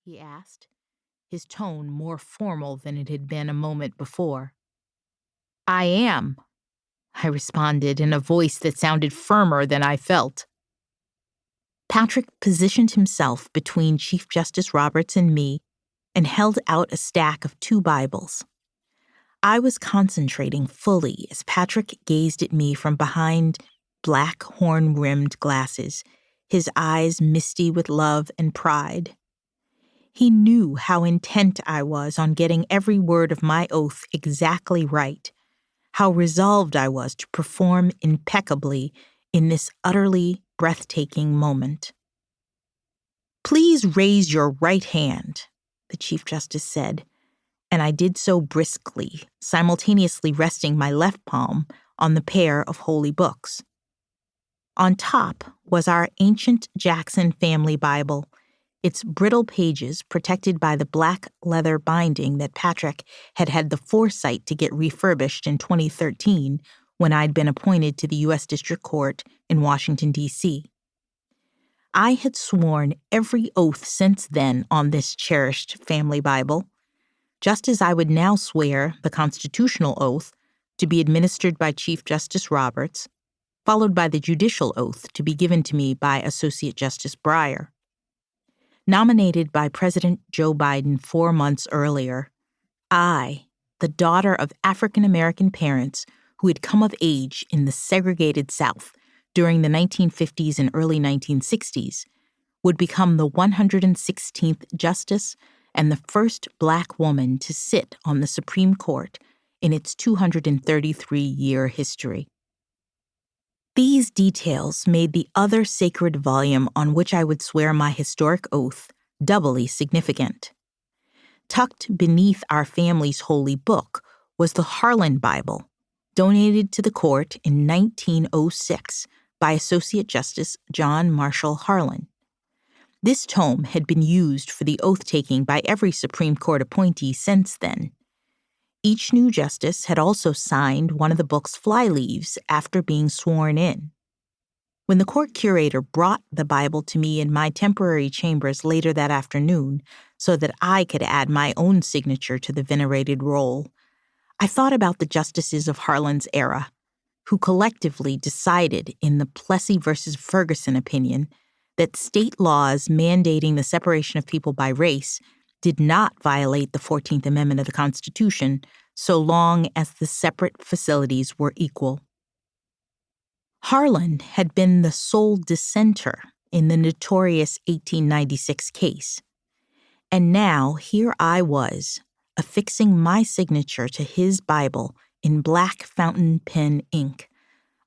he asked, his tone more formal than it had been a moment before. I am, I responded in a voice that sounded firmer than I felt. Patrick positioned himself between Chief Justice Roberts and me and held out a stack of 2 Bibles. I was concentrating fully as Patrick gazed at me from behind black horn-rimmed glasses, his eyes misty with love and pride. He knew how intent I was on getting every word of my oath exactly right, how resolved I was to perform impeccably in this utterly breathtaking moment. Please raise your right hand, the Chief Justice said, and I did so briskly, simultaneously resting my left palm on the pair of holy books. On top was our ancient Jackson family Bible, its brittle pages protected by the black leather binding that Patrick had had the foresight to get refurbished in 2013 when I'd been appointed to the U.S. District Court in Washington, D.C. I had sworn every oath since then on this cherished family Bible, just as I would now swear the constitutional oath to be administered by Chief Justice Roberts, followed by the judicial oath to be given to me by Associate Justice Breyer. Nominated by President Joe Biden 4 months earlier, I, the daughter of African-American parents who had come of age in the segregated South during the 1950s and early 1960s, would become the 116th Justice and the first Black woman to sit on the Supreme Court in its 233-year history. These details made the other sacred volume on which I would swear my historic oath doubly significant. Tucked beneath our family's holy book was the Harlan Bible, donated to the court in 1906 by Associate Justice John Marshall Harlan. This tome had been used for the oath-taking by every Supreme Court appointee since then. Each new justice had also signed one of the book's flyleaves after being sworn in. When the court curator brought the Bible to me in my temporary chambers later that afternoon so that I could add my own signature to the venerated roll, I thought about the justices of Harlan's era, who collectively decided in the Plessy versus Ferguson opinion that state laws mandating the separation of people by race did not violate the 14th Amendment of the Constitution so long as the separate facilities were equal. Harlan had been the sole dissenter in the notorious 1896 case, and now here I was, affixing my signature to his Bible in black fountain pen ink,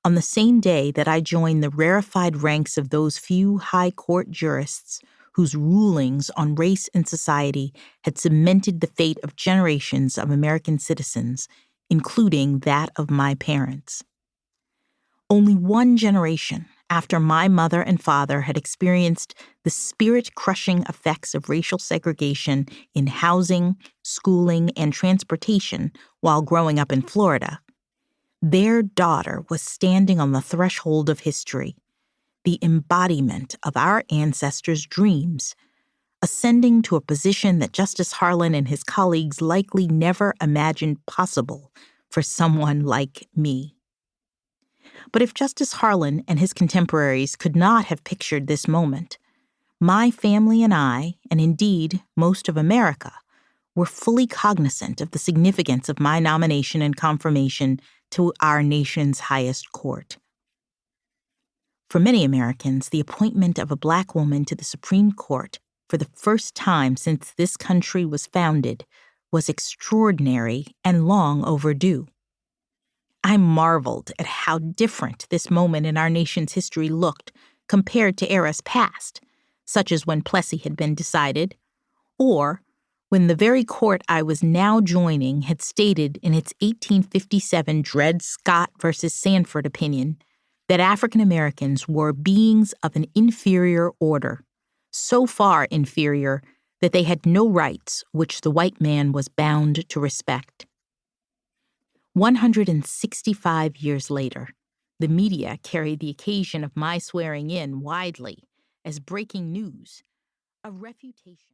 on the same day that I joined the rarefied ranks of those few high court jurists whose rulings on race and society had cemented the fate of generations of American citizens, including that of my parents. Only one generation after my mother and father had experienced the spirit-crushing effects of racial segregation in housing, schooling, and transportation while growing up in Florida, their daughter was standing on the threshold of history, the embodiment of our ancestors' dreams, ascending to a position that Justice Harlan and his colleagues likely never imagined possible for someone like me. But if Justice Harlan and his contemporaries could not have pictured this moment, my family and I, and indeed most of America, were fully cognizant of the significance of my nomination and confirmation to our nation's highest court. For many Americans, the appointment of a Black woman to the Supreme Court for the first time since this country was founded was extraordinary and long overdue. I marveled at how different this moment in our nation's history looked compared to eras past, such as when Plessy had been decided, or when the very court I was now joining had stated in its 1857 Dred Scott versus Sanford opinion that African Americans were beings of an inferior order, so far inferior that they had no rights which the white man was bound to respect. 165 years later, the media carried the occasion of my swearing in widely as breaking news, a refutation.